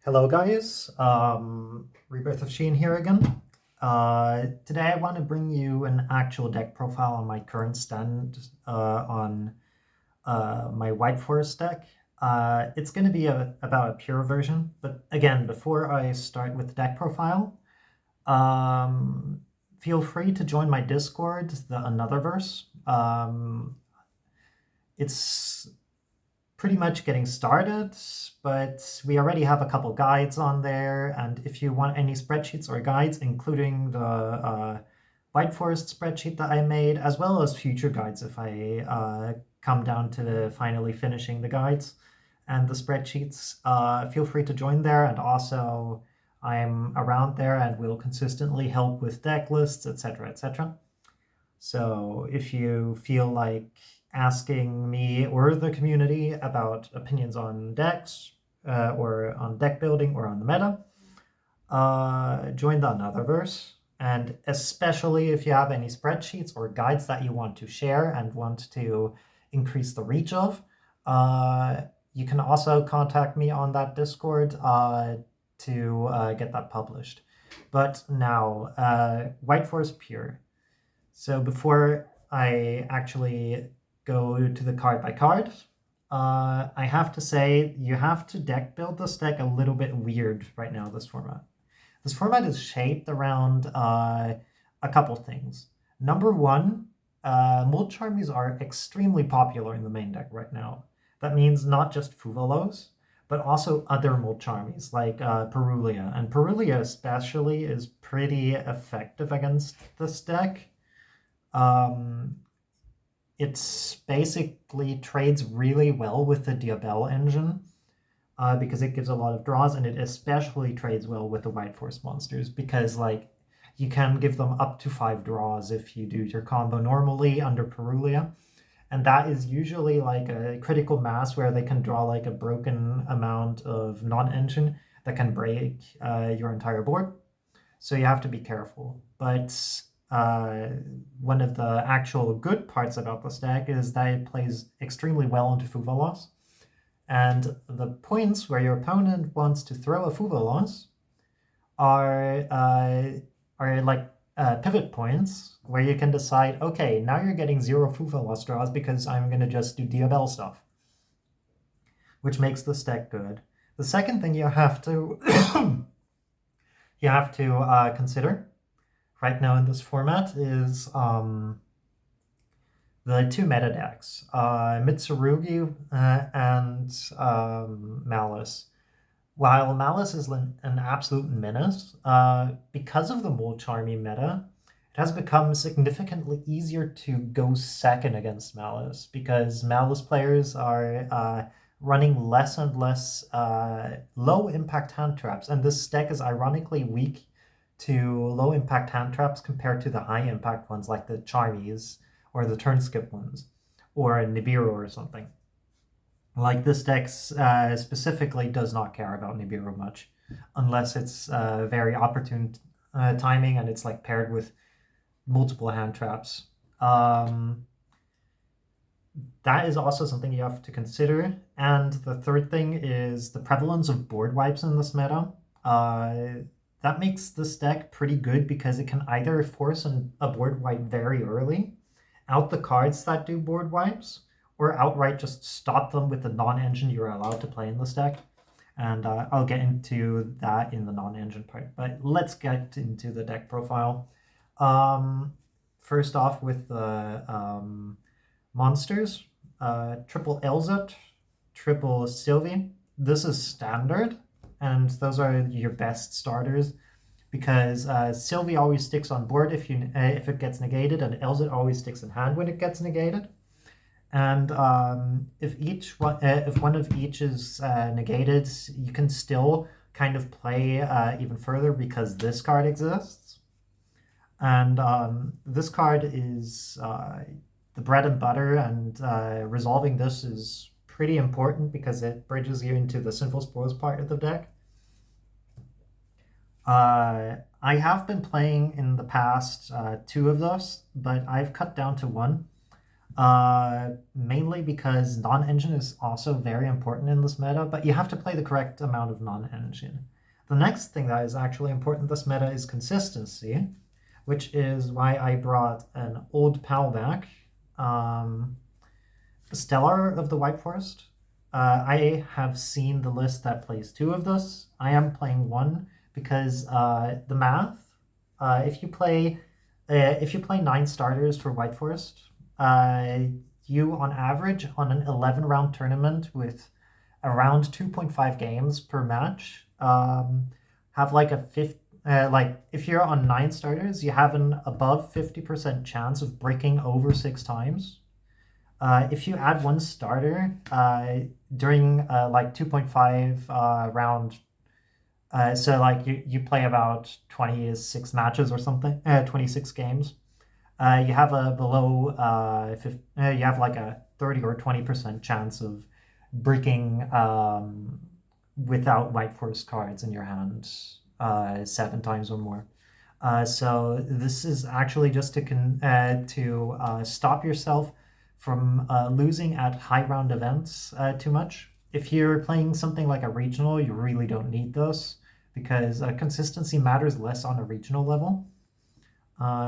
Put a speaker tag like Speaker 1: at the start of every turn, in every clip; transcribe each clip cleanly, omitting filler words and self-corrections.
Speaker 1: Hello guys, Rebirth of Sheen here again. Today I want to bring you an actual deck profile on my current stand on my White Forest deck. It's going to be about a pure version, but again, before I start with the deck profile, feel free to join my Discord, the Anotherverse. It's pretty much getting started, but we already have a couple guides on there. And if you want any spreadsheets or guides, including the White Forest spreadsheet that I made, as well as future guides if I come down to finally finishing the guides and the spreadsheets, feel free to join there. And also, I'm around there and will consistently help with deck lists, etc., etc. So if you feel like asking me or the community about opinions on decks or on deck building or on the meta, join the Anotherverse. And especially if you have any spreadsheets or guides that you want to share and want to increase the reach of, you can also contact me on that Discord to get that published. But now, White Forest Pure. So before I actually go to the card by card, I have to say you have to deck build this deck a little bit weird right now, this format. This format is shaped around a couple things. Number one, Mold Charmies are extremely popular in the main deck right now. That means not just Fuvalos, but also other Mold Charmies like Perulia. And Perulia especially is pretty effective against this deck. It's basically trades really well with the Diabell engine because it gives a lot of draws, and it especially trades well with the White Force monsters because you can give them up to 5 draws if you do your combo normally under Perulia, and that is usually like a critical mass where they can draw like a broken amount of non-engine that can break your entire board. So you have to be careful, but one of the actual good parts about this deck is that it plays extremely well into Fuvalos. And the points where your opponent wants to throw a Fuvalos are like pivot points where you can decide, okay, now you're getting 0 Fuvalos draws because I'm going to just do Diabell stuff, which makes this deck good. The second thing you have to consider right now in this format is the 2 meta decks, Mitsurugi and Malice. While Malice is an absolute menace, because of the Mold Charmy meta, it has become significantly easier to go second against Malice, because Malice players are running less and less low-impact hand traps, and this deck is ironically weak to low-impact hand traps compared to the high-impact ones like the Charmies or the turn skip ones, or Nibiru or something. Like this deck specifically does not care about Nibiru much, unless it's very opportune timing and it's like paired with multiple hand traps. That is also something you have to consider. And the third thing is the prevalence of board wipes in this meta. That makes this deck pretty good because it can either force a board wipe very early, out the cards that do board wipes, or outright just stop them with the non-engine you're allowed to play in this deck. And I'll get into that in the non-engine part. But let's get into the deck profile. First off with the monsters. Triple Elzit, triple Sylvie. This is standard, and those are your best starters because Sylvie always sticks on board if it gets negated, and Elzit always sticks in hand when it gets negated. And if one of each is negated, you can still kind of play even further because this card exists. And this card is the bread and butter, and resolving this is pretty important because it bridges you into the Sinful Spoils part of the deck. I have been playing in the past 2 of those, but I've cut down to 1. Mainly because non-engine is also very important in this meta, but you have to play the correct amount of non-engine. The next thing that is actually important in this meta is consistency, which is why I brought an old pal back, Stellar of the White Forest. I have seen the list that plays 2 of this. I am playing 1 because the math. If you play 9 starters for White Forest, you on average on an 11-round tournament with around 2.5 games per match, have like a fifth. Like if you're on 9 starters, you have an above 50% chance of breaking over 6 times. If you add 1 starter during like 2.5 round, so like you play about 26 matches or something, 26 games, you have a below you have like a 30 or 20% chance of breaking without White Forest cards in your hand 7 times or more. So this is actually just to stop yourself from losing at high round events too much. If you're playing something like a regional, you really don't need this because consistency matters less on a regional level,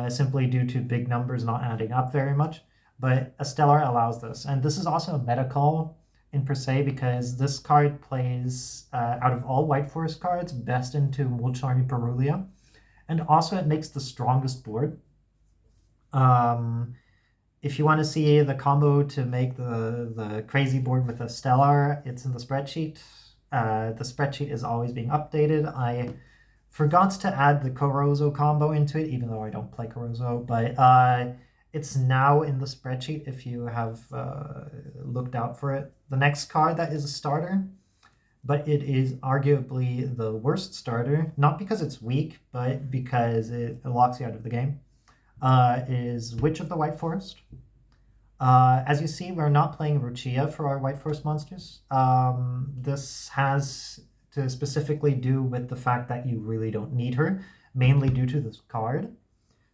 Speaker 1: simply due to big numbers not adding up very much. But a Stellar allows this. And this is also a meta call in per se because this card plays, out of all White Forest cards, best into Mulcharmy Perulia. And also it makes the strongest board. If you want to see the combo to make the crazy board with a Stellar, it's in the spreadsheet. The spreadsheet is always being updated. I forgot to add the Corozo combo into it, even though I don't play Corozo, but it's now in the spreadsheet if you have looked out for it. The next card that is a starter, but it is arguably the worst starter, not because it's weak, but because it locks you out of the game, is Witch of the White Forest. As you see, we're not playing Ruchia for our White Forest monsters. This has to specifically do with the fact that you really don't need her, mainly due to this card.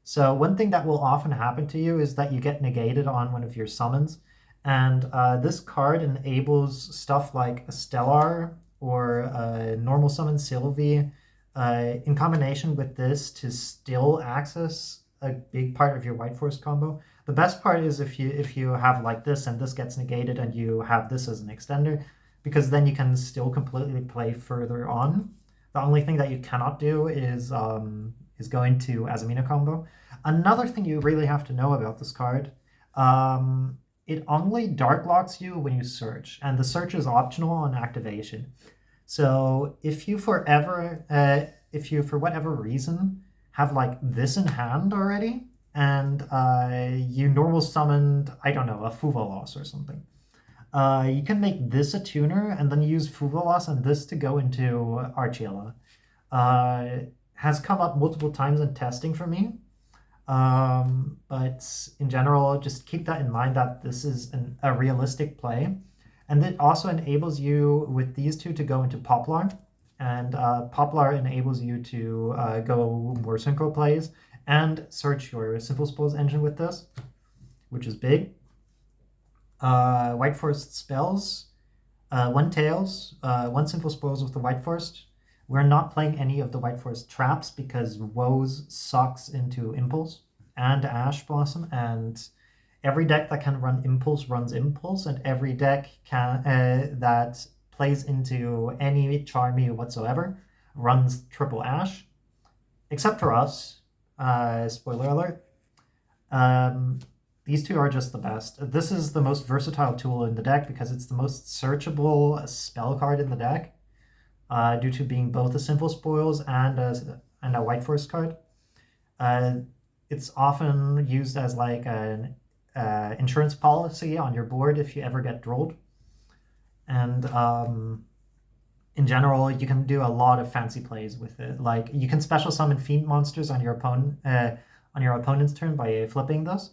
Speaker 1: So one thing that will often happen to you is that you get negated on one of your summons, and this card enables stuff like a Stellar or a normal summon Sylvie in combination with this to still access a big part of your White Forest combo. The best part is if you have like this and this gets negated and you have this as an extender, because then you can still completely play further on. The only thing that you cannot do is go into Azamina combo. Another thing you really have to know about this card, it only dark locks you when you search, and the search is optional on activation. So if you for whatever reason have like this in hand already, and you normal summoned, I don't know, a Fuvalos or something, you can make this a tuner and then use Fuvalos and this to go into Archila. Has come up multiple times in testing for me. But in general, just keep that in mind that this is a realistic play. And it also enables you with these two to go into Poplar. And Poplar enables you to go more synchro plays and search your Simple Spells engine with this, which is big. White Forest spells, 1 Tails, 1 Simple Spells with the White Forest. We're not playing any of the White Forest traps because Woes sucks into Impulse and Ash Blossom, and every deck that can run Impulse runs Impulse, and every deck that plays into any Charmy whatsoever runs Triple Ash, except for us. Spoiler alert. These two are just the best. This is the most versatile tool in the deck because it's the most searchable spell card in the deck, due to being both a Simple Spoils and a White Forest card. It's often used as like an insurance policy on your board if you ever get drolled. And in general, you can do a lot of fancy plays with it. Like you can special summon Fiend monsters on your opponent's turn by flipping this.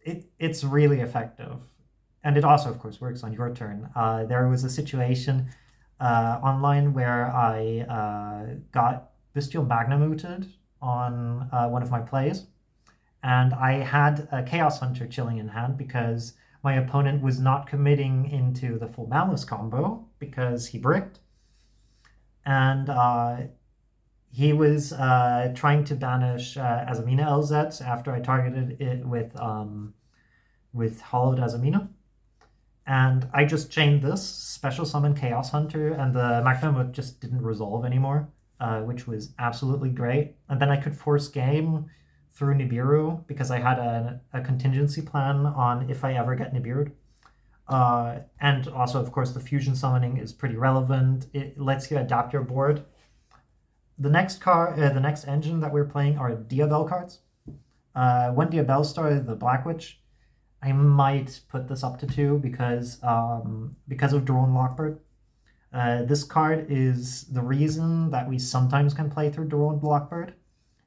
Speaker 1: It's really effective. And it also, of course, works on your turn. There was a situation online where I got Bestial Magnamuted on one of my plays, and I had a Chaos Hunter chilling in hand because my opponent was not committing into the full Malice combo because he bricked, and he was trying to banish Azamina LZ after I targeted it with Hollowed Azamina. And I just chained this, special summon Chaos Hunter, and the Magma just didn't resolve anymore, which was absolutely great. And then I could force game through Nibiru because I had a contingency plan on if I ever get Nibiru'd. And also, of course, the fusion summoning is pretty relevant. It lets you adapt your board. The next engine that we're playing are Diabell cards. One Diabell Star, the Black Witch. I might put this up to 2 because of Drone Lockbird. This card is the reason that we sometimes can play through Drone Lockbird.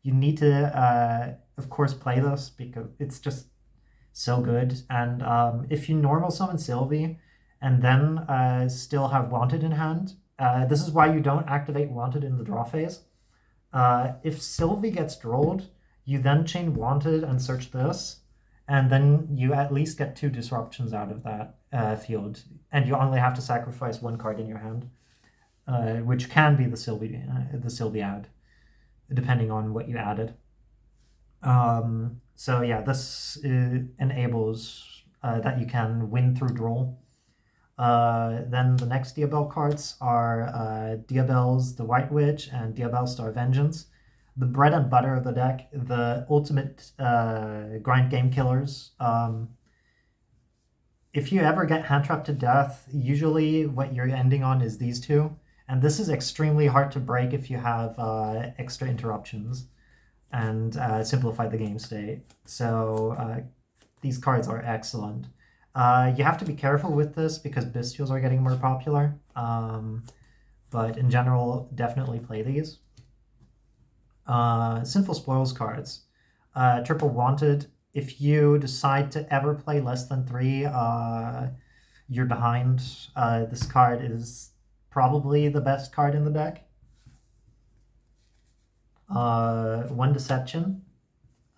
Speaker 1: You need to, of course, play this because it's just so good. And if you normal summon Sylvie and then still have Wanted in hand, this is why you don't activate Wanted in the draw phase. If Sylvie gets drolled, you then chain Wanted and search this, and then you at least get 2 disruptions out of that field, and you only have to sacrifice 1 card in your hand, which can be the Sylvie add, depending on what you added. So yeah, this enables that you can win through droll. Then the next Diabell cards are Diabell's The White Witch and Diabell Star Vengeance. The bread and butter of the deck, the ultimate grind game killers. If you ever get hand trapped to death, usually what you're ending on is these 2. And this is extremely hard to break if you have extra interruptions and simplify the game state. So these cards are excellent. You have to be careful with this because Bestials are getting more popular. But in general, definitely play these. Sinful Spoils cards. Triple Wanted. If you decide to ever play less than 3, you're behind. This card is probably the best card in the deck. 1 Deception.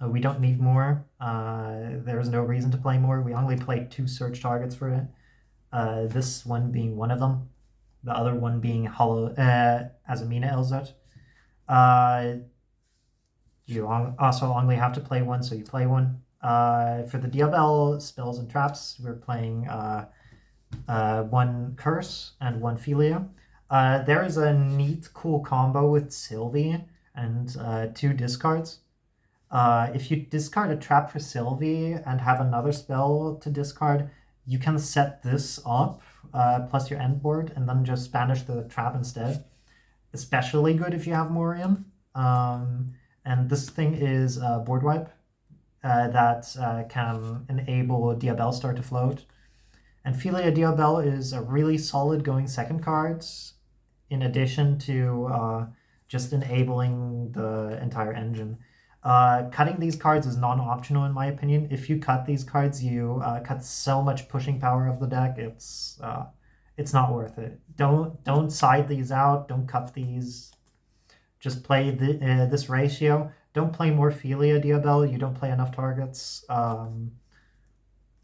Speaker 1: We don't need more. There's no reason to play more. We only played 2 search targets for it. This one being one of them. The other one being Azamina LZ. You also only have to play 1, so you play 1. For the Diabell spells and traps, we're playing 1 Curse and 1 Philia. There is a neat, cool combo with Sylvie and 2 discards. If you discard a trap for Sylvie and have another spell to discard, you can set this up plus your end board and then just banish the trap instead. Especially good if you have Morion. And this thing is board wipe that can enable Diabell Star to float. And Philia Diabell is a really solid going second card, in addition to just enabling the entire engine. Cutting these cards is non-optional in my opinion. If you cut these cards, you cut so much pushing power of the deck. It's not worth it. Don't side these out. Don't cut these. Just play this ratio. Don't play more Philia Diabell. You don't play enough targets.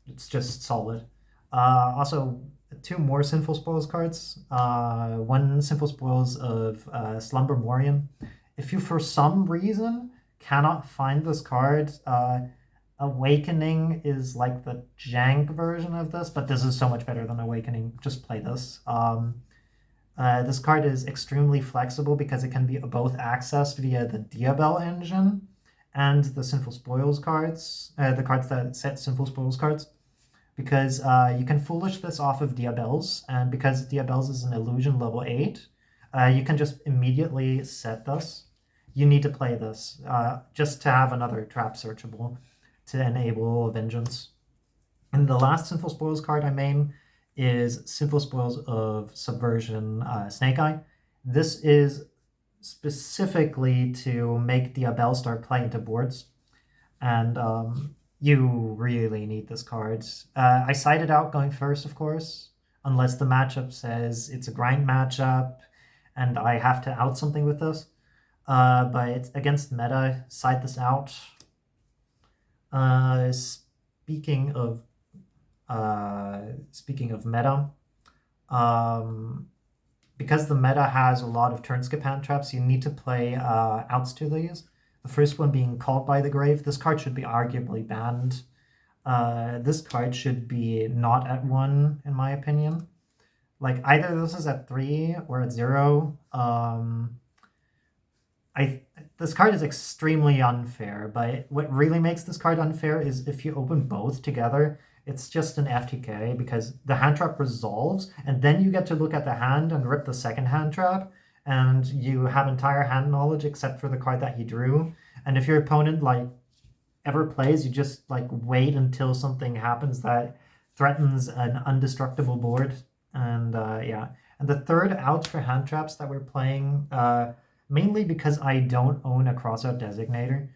Speaker 1: It's just solid. Also, 2 more Sinful Spoils cards. 1 Sinful Spoils of Slumber Morion. If you, for some reason, cannot find this card, Awakening is like the jank version of this, but this is so much better than Awakening. Just play this. This card is extremely flexible because it can be both accessed via the Diabell engine and the Sinful Spoils cards, the cards that set Sinful Spoils cards, because you can Foolish this off of Diabells, and because Diabells is an illusion level 8, you can just immediately set this. You need to play this just to have another trap searchable to enable Vengeance. And the last Sinful Spoils card I main is Sinful Spoils of Subversion Snake Eye. This is specifically to make Diabell start playing into boards, and you really need this card. I sided out going first, of course, unless the matchup says it's a grind matchup and I have to out something with this. But against meta, side this out. Speaking of meta, um, because the meta has a lot of turn skip hand traps, you need to play outs to these. The first one being Called by the Grave. This card should be arguably banned. This card should be not at 1, in my opinion. Like, either this is at 3 or at 0. This card is extremely unfair, but what really makes this card unfair is if you open both together, it's just an FTK because the hand trap resolves, and then you get to look at the hand and rip the second hand trap, and you have entire hand knowledge except for the card that he drew. And if your opponent like ever plays, you just like wait until something happens that threatens an undestructible board. And yeah. And the third out for hand traps that we're playing, mainly because I don't own a crossout designator,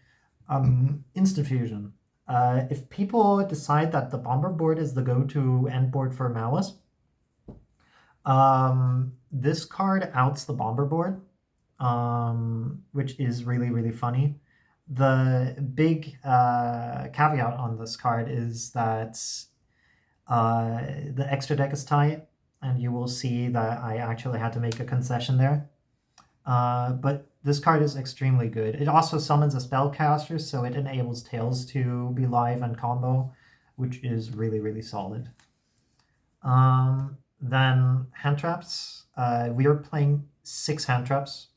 Speaker 1: Instant Fusion. If people decide that the Bomber board is the go-to end board for Malice, this card outs the Bomber board, which is really, really funny. The big caveat on this card is that the extra deck is tight, and you will see that I actually had to make a concession there. But this card is extremely good. It also summons a spellcaster, so it enables Tails to be live and combo, which is really, really solid. Then hand traps. We are playing 6 hand traps.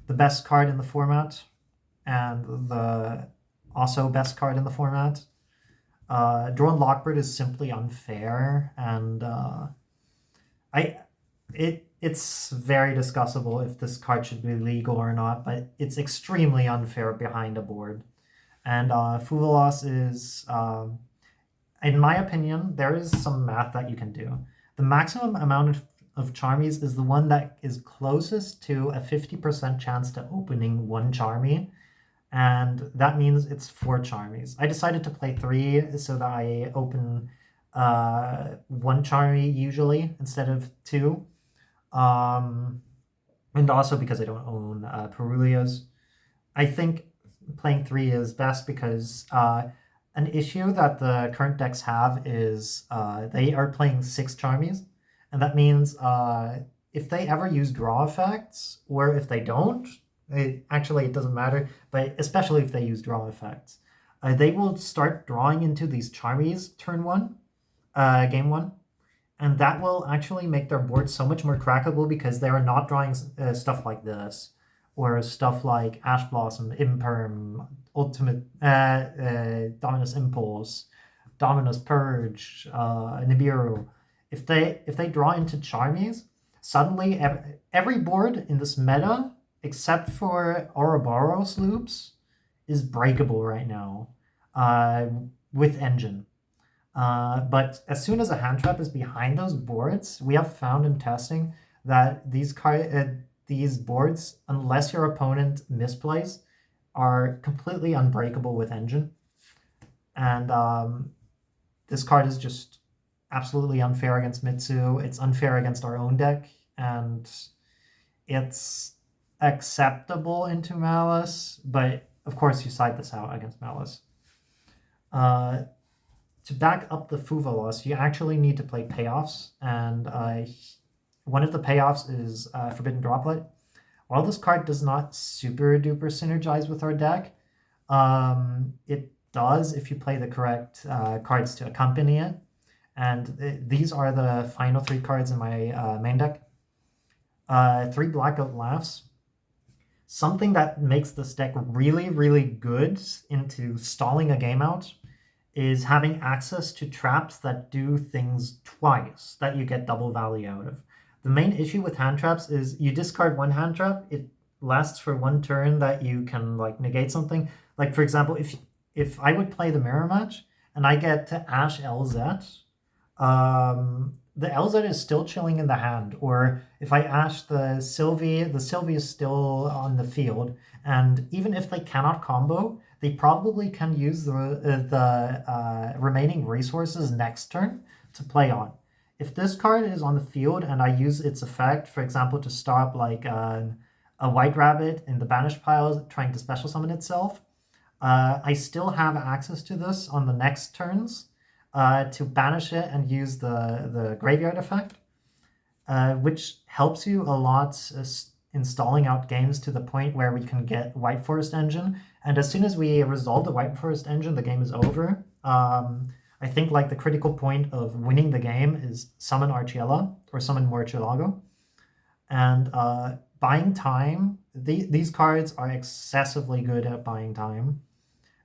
Speaker 1: The best card in the format, and the also best card in the format. Drone Lockbird is simply unfair, and it's very discussable if this card should be legal or not, but it's extremely unfair behind a board. And Fuvalos is, in my opinion, there is some math that you can do. The maximum amount of Charmies is the one that is closest to a 50% chance to opening 1 Charmy, and that means it's 4 Charmies. I decided to play 3 so that I open 1 Charmy usually instead of 2. And also because I don't own Perulias. I think playing 3 is best because an issue that the current decks have is they are playing 6 Charmies, and that means if they ever use draw effects, or if they don't, it doesn't matter, but especially if they use draw effects, they will start drawing into these Charmies turn 1, game 1, and that will actually make their board so much more crackable because they are not drawing stuff like this, or stuff like Ash Blossom, Imperm, Ultimate Dominus Impulse, Dominus Purge, Nibiru. If they draw into Charmies, suddenly every board in this meta, except for Ouroboros loops, is breakable right now with Engine. But as soon as a hand trap is behind those boards, we have found in testing that these boards, unless your opponent misplays, are completely unbreakable with Engine. And this card is just absolutely unfair against Mitsu. It's unfair against our own deck, and it's acceptable into Malice, but of course you side this out against Malice. To back up the Fuvalos, you actually need to play payoffs, and one of the payoffs is Forbidden Droplet. While this card does not super duper synergize with our deck, it does if you play the correct cards to accompany it, and these are the final 3 cards in my main deck. 3 Blackout Laughs. Something that makes this deck really, really good into stalling a game out is having access to traps that do things twice, that you get double value out of. The main issue with hand traps is you discard 1 hand trap, it lasts for 1 turn that you can like negate something. Like for example, if I would play the mirror match and I get to Ash LZ, the LZ is still chilling in the hand. Or if I Ash the Sylvie is still on the field, and even if they cannot combo, they probably can use the remaining resources next turn to play on. If this card is on the field and I use its effect, for example, to stop like a White Rabbit in the banished pile trying to special summon itself, I still have access to this on the next turns to banish it and use the graveyard effect, which helps you a lot installing out games to the point where we can get White Forest Engine. And as soon as we resolve the White Forest Engine, the game is over. I think like the critical point of winning the game is summon Archiella or summon Murcielago. And buying time, these cards are excessively good at buying time.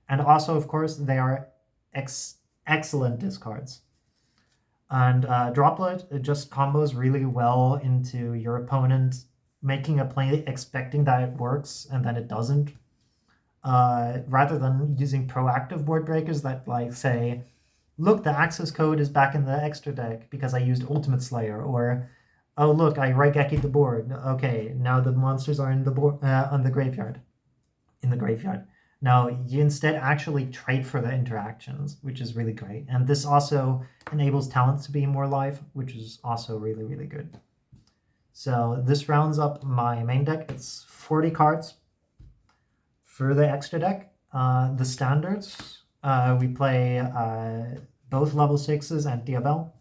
Speaker 1: And also, of course, they are excellent discards. And Droplet just combos really well into your opponent making a play expecting that it works and then it doesn't. Rather than using proactive board breakers that like say, look, the access code is back in the extra deck because I used Ultimate Slayer, or oh look, I Raigeki the board. Okay, now the monsters are in the board on the graveyard. In the graveyard. Now you instead actually trade for the interactions, which is really great. And this also enables talents to be more live, which is also really, really good. So this rounds up my main deck. It's 40 cards. For the extra deck, the standards, we play both level 6s and Diabel,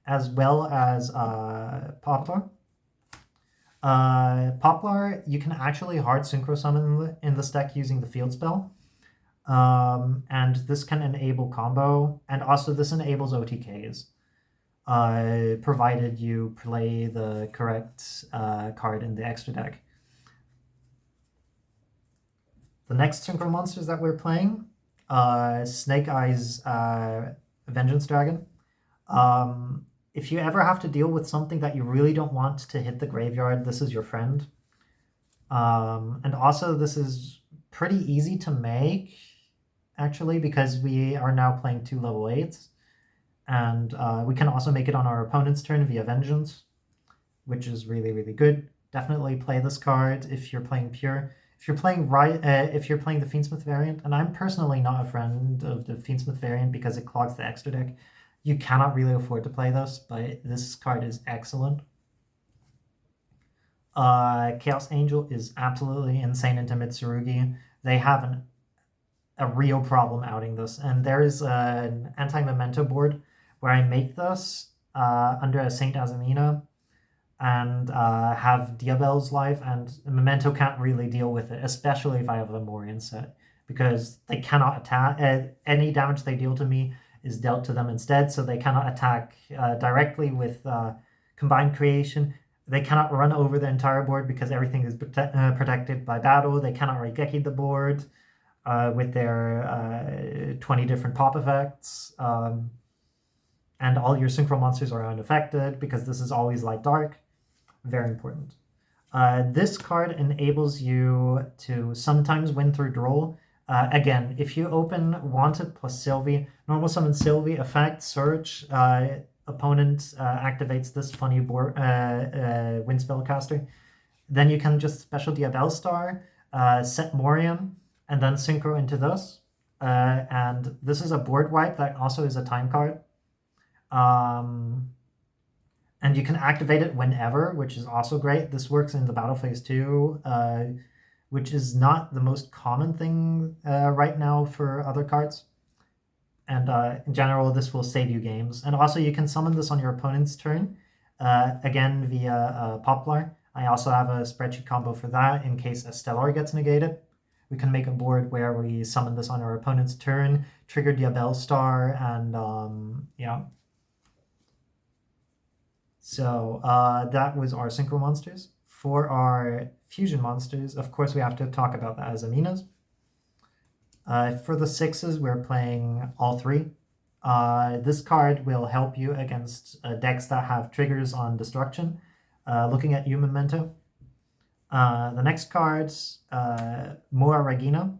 Speaker 1: as well as Poplar. Poplar, you can actually hard synchro summon in this deck using the field spell. And this can enable combo, and also this enables OTKs, provided you play the correct card in the extra deck. The next synchro monsters that we're playing, Snake Eyes Vengeance Dragon. If you ever have to deal with something that you really don't want to hit the graveyard, this is your friend. And also this is pretty easy to make, actually, because we are now playing 2 level 8s. And we can also make it on our opponent's turn via Vengeance, which is really, really good. Definitely play this card if you're playing pure. If you're playing if you're playing the Fiendsmith variant, and I'm personally not a friend of the Fiendsmith variant because it clogs the extra deck, you cannot really afford to play this, but this card is excellent. Chaos Angel is absolutely insane into Mitsurugi. They have a real problem outing this, and there is an anti-memento board where I make this under a Saint Azamina and have Diabel's life, and Memento can't really deal with it, especially if I have a Morian set, because they cannot attack. Any damage they deal to me is dealt to them instead, so they cannot attack directly with Combined Creation. They cannot run over the entire board because everything is protected by battle. They cannot Raigeki the board with their 20 different pop effects. And all your synchro monsters are unaffected because this is always light dark. Very important. This card enables you to sometimes win through Droll. Again, if you open Wanted plus Sylvie, normal summon Sylvie, effect, search, opponent activates this funny wind spellcaster, then you can just special Diabel Star, set Morian, and then synchro into this. And this is a board wipe that also is a time card. And you can activate it whenever, which is also great. This works in the battle phase too, which is not the most common thing right now for other cards. And in general, this will save you games. And also you can summon this on your opponent's turn, again via Poplar. I also have a spreadsheet combo for that in case a Stellar gets negated. We can make a board where we summon this on our opponent's turn, trigger Diabel Star, and yeah. So that was our synchro monsters. For our fusion monsters, of course, we have to talk about the Azaminas. For the 6s, we're playing all 3. This card will help you against decks that have triggers on destruction. Looking at you, Memento. The next cards, Moa Regina.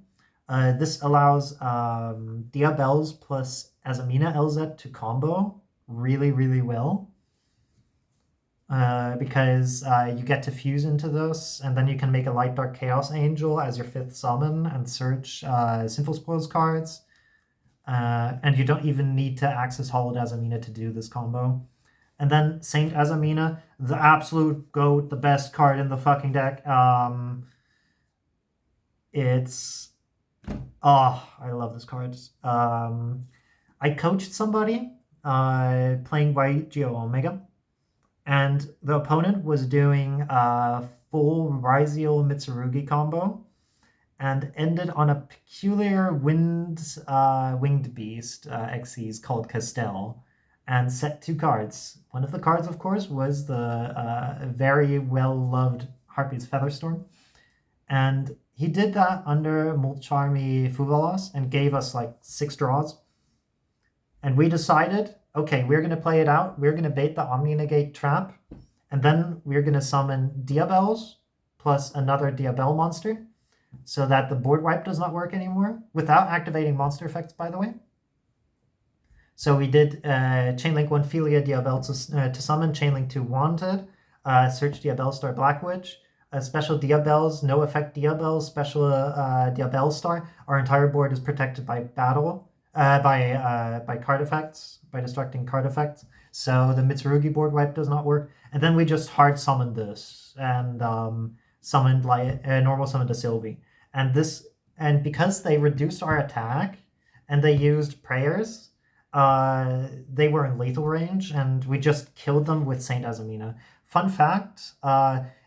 Speaker 1: This allows Diabels plus Azamina LZ to combo really, really well. Because you get to fuse into this, and then you can make a Light Dark Chaos Angel as your 5th summon and search Sinful Spoils cards. And you don't even need to access Hollowed Azamina to do this combo. And then Saint Azamina, the absolute GOAT, the best card in the fucking deck. It's Oh, I love this card. I coached somebody playing Yugioh Omega, and the opponent was doing a full Ryziel Mitsurugi combo and ended on a peculiar winged beast Xyz called Castell and set 2 cards. One of the cards, of course, was the very well-loved Harpy's Featherstorm. And he did that under Mulcharmy Fuvalos and gave us like 6 draws. And we decided, okay, we're going to play it out. We're going to bait the Omni Negate trap. And then we're going to summon Diabels plus another Diabel monster so that the board wipe does not work anymore without activating monster effects, by the way. So we did Chainlink 1 Philia Diabel to summon, Chainlink 2 Wanted, search Diabel Star Black Witch, special Diabels, no effect Diabels, special Diabel Star. Our entire board is protected by battle, by card effects, by destructing card effects. So the Mitsurugi board wipe does not work. And then we just hard summoned this and summoned like normal summoned a Sylvie. And because they reduced our attack and they used prayers, they were in lethal range, and we just killed them with Saint Azamina. Fun fact,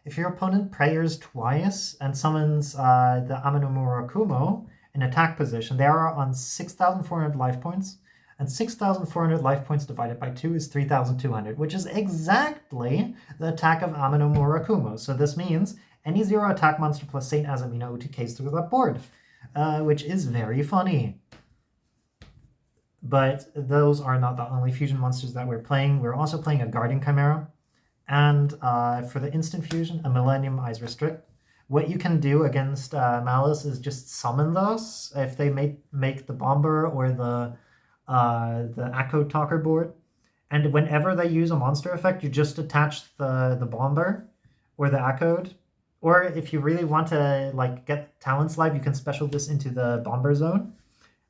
Speaker 1: if your opponent prayers twice and summons the Amino Murakumo in attack position, they are on 6,400 life points, and 6,400 life points divided by 2 is 3,200, which is exactly the attack of Amino Murakumo. So this means any 0 attack monster plus Saint Azamina OTKs through that board, which is very funny. But those are not the only fusion monsters that we're playing. We're also playing a Guardian Chimera. And for the instant fusion, a Millennium Eyes Restrict. What you can do against Malice is just summon those if they make the Bomber or the Echo Talker board. And whenever they use a monster effect, you just attach the Bomber or the Echoed. Or if you really want to like get Talent Slide, you can special this into the Bomber zone.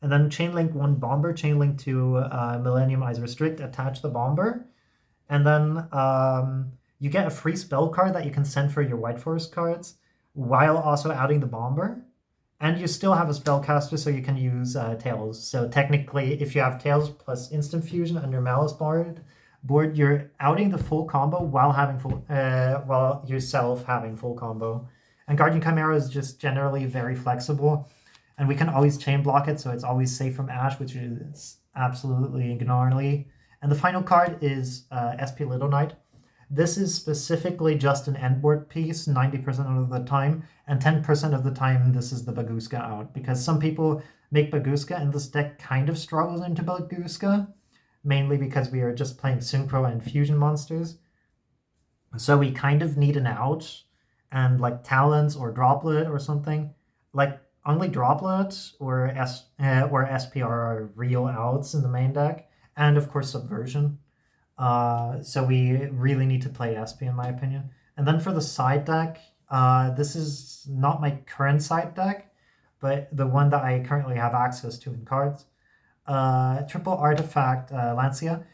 Speaker 1: And then Chainlink 1 Bomber, Chainlink 2 Millennium Eyes Restrict, attach the Bomber. And then you get a free spell card that you can send for your White Forest cards while also adding the Bomber. And you still have a spellcaster, so you can use Tails. So technically, if you have Tails plus Instant Fusion on your Malice board, you're outing the full combo while yourself having full combo. And Guardian Chimera is just generally very flexible. And we can always chain block it, so it's always safe from Ash, which is absolutely gnarly. And the final card is SP Little Knight. This is specifically just an endboard piece 90% of the time, and 10% of the time this is the Baguska out, because some people make Baguska and this deck kind of struggles into Baguska, mainly because we are just playing Synchro and Fusion monsters. So we kind of need an out, and like Talons or Droplet or something. Like only Droplet or SPR are real outs in the main deck, and of course Subversion. So we really need to play SP in my opinion. And then for the side deck, this is not my current side deck, but the one that I currently have access to in cards. Triple Artifact Lancia.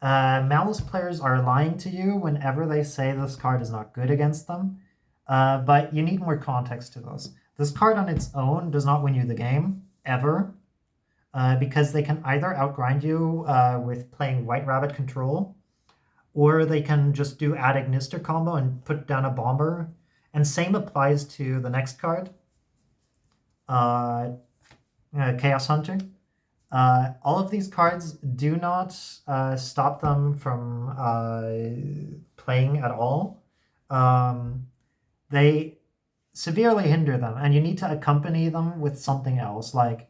Speaker 1: Malice players are lying to you whenever they say this card is not good against them, but you need more context to this. This card on its own does not win you the game, ever, because they can either outgrind you with playing White Rabbit Control, or they can just do Add Ignister combo and put down a Bomber. And same applies to the next card, Chaos Hunter. All of these cards do not stop them from playing at all. They severely hinder them, and you need to accompany them with something else. Like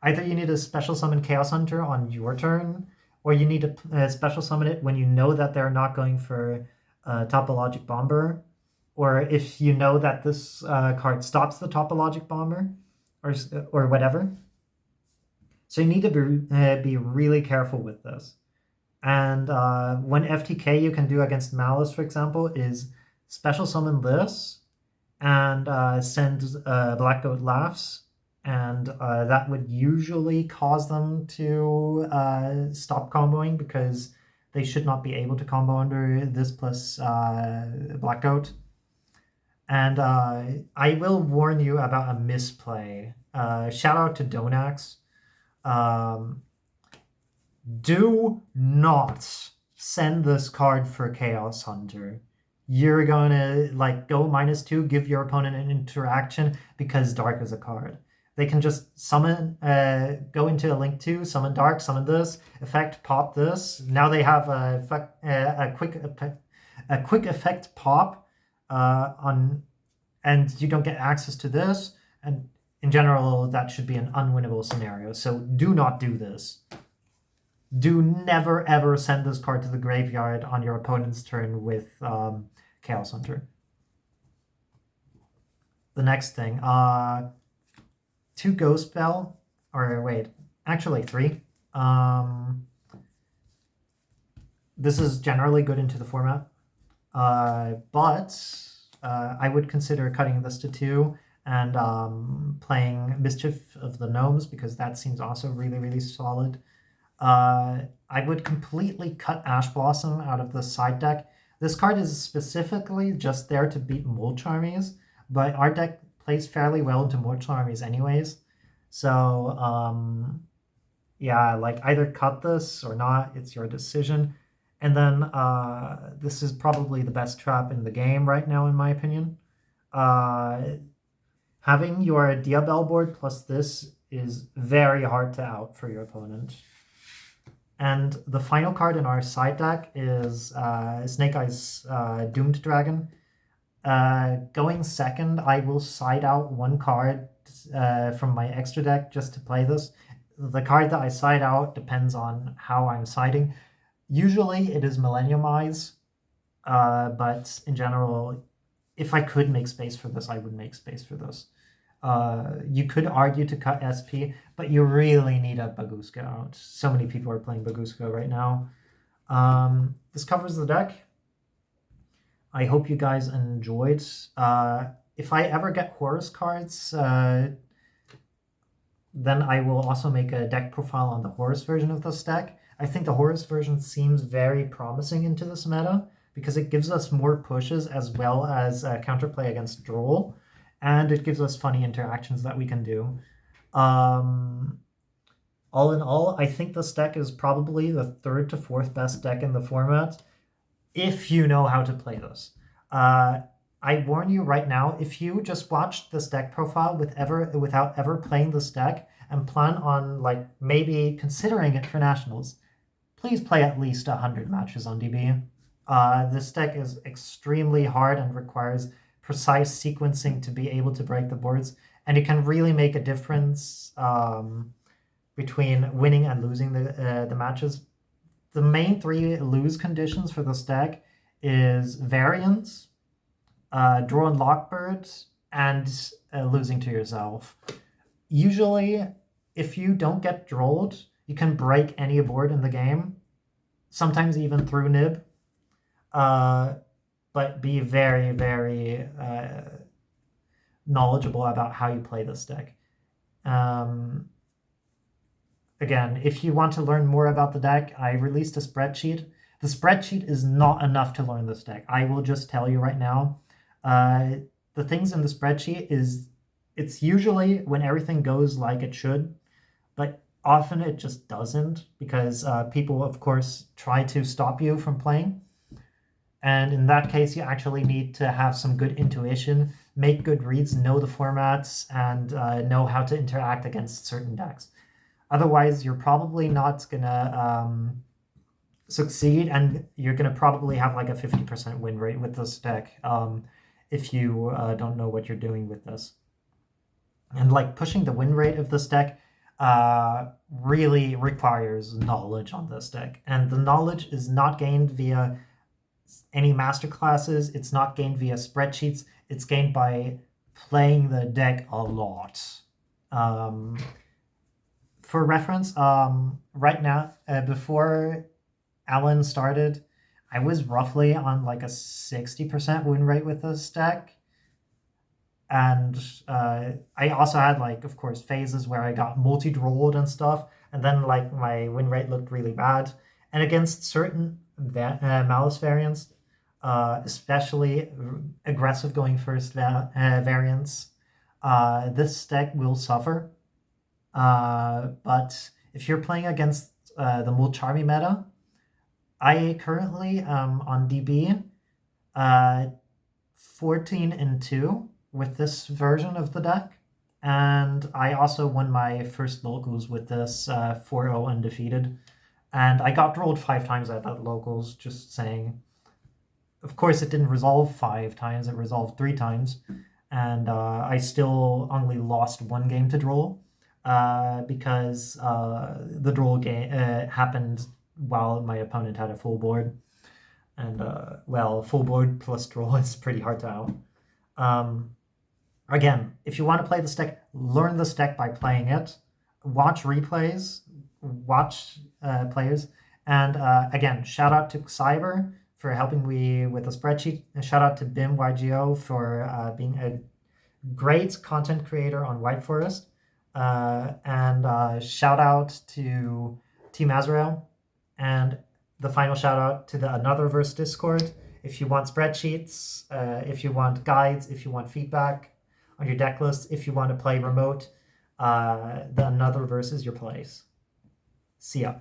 Speaker 1: either you need to special summon Chaos Hunter on your turn, or you need to special summon it when you know that they're not going for Topologic Bomber, or if you know that this card stops the Topologic Bomber, or whatever. So you need to be really careful with this. And one FTK you can do against Malice, for example, is special summon this and send Black Goat Laughs, and that would usually cause them to stop comboing, because they should not be able to combo under this plus Black Goat. And I will warn you about a misplay shout out to Donax. Do not send this card for Chaos Hunter. You're gonna like go -2, give your opponent an interaction because Dark is a card. They can just summon, go into a Link 2, summon Dark, summon this, effect, pop this. Now they have a quick effect pop on, and you don't get access to this. And in general, that should be an unwinnable scenario. So do not do this. Do never ever send this card to the graveyard on your opponent's turn with Chaos Hunter. The next thing, 2 Ghost Spell, or wait, actually 3. This is generally good into the format, but I would consider cutting this to 2 and playing Mischief of the Gnomes, because that seems also really, really solid. I would completely cut Ash Blossom out of the side deck. This card is specifically just there to beat Molch armies, but our deck plays fairly well into Molch armies anyways. So, yeah, like either cut this or not, it's your decision. And then this is probably the best trap in the game right now, in my opinion. Having your Diabell board plus this is very hard to out for your opponent. And the final card in our side deck is Snake Eyes Doomed Dragon. Going second, I will side out 1 card from my extra deck just to play this. The card that I side out depends on how I'm siding. Usually it is Millennium Eyes, but in general, if I could make space for this, I would make space for this. You could argue to cut SP, but you really need a Baguska out. So many people are playing Baguska right now. This covers the deck. I hope you guys enjoyed. If I ever get Horus cards, then I will also make a deck profile on the Horus version of this deck. I think the Horus version seems very promising into this meta because it gives us more pushes as well as counterplay against Droll, and it gives us funny interactions that we can do. All in all, I think this deck is probably the 3rd to 4th best deck in the format, if you know how to play this. I warn you right now, if you just watched this deck profile without ever playing this deck and plan on like maybe considering it for Nationals, please play at least 100 matches on DB. This deck is extremely hard and requires precise sequencing to be able to break the boards, and it can really make a difference between winning and losing the matches. The main 3 lose conditions for this deck is variance, draw and Lockbird, and losing to yourself. Usually, if you don't get drolled, you can break any board in the game, sometimes even through Nib, but be very, very knowledgeable about how you play this deck. Again, if you want to learn more about the deck, I released a spreadsheet. The spreadsheet is not enough to learn this deck. I will just tell you right now. The things in the spreadsheet is, it's usually when everything goes like it should, but often it just doesn't, because people, of course, try to stop you from playing. And in that case, you actually need to have some good intuition, make good reads, know the formats, and know how to interact against certain decks. Otherwise, you're probably not going to succeed, and you're going to probably have like a 50% win rate with this deck if you don't know what you're doing with this. And like pushing the win rate of this deck really requires knowledge on this deck. And the knowledge is not gained via any masterclasses. It's not gained via spreadsheets. It's gained by playing the deck a lot. For reference, right now, before Alan started, I was roughly on like a 60% win rate with this deck. And I also had, like, of course, phases where I got multi-drolled and stuff, and then like my win rate looked really bad. And against certain Malice variants, especially aggressive going first variants, this deck will suffer. But if you're playing against the Mulcharmy meta, I currently am on DB 14-2 with this version of the deck. And I also won my first locals with this 4-0 undefeated. And I got rolled 5 times at that locals, just saying. Of course, it didn't resolve 5 times, it resolved 3 times. And I still only lost 1 game to Droll because the Droll game happened while my opponent had a full board. And, well, full board plus Droll is pretty hard to out. Again, if you want to play this deck, learn this deck by playing it. Watch replays, watch players. And again, shout out to Cyber for helping me with the spreadsheet. And shout out to BimYGO for being a great content creator on White Forest. And shout out to Team Azrael. And the final shout out to the Anotherverse Discord. If you want spreadsheets, if you want guides, if you want feedback on your deck list, if you want to play remote, the Anotherverse is your place. See ya.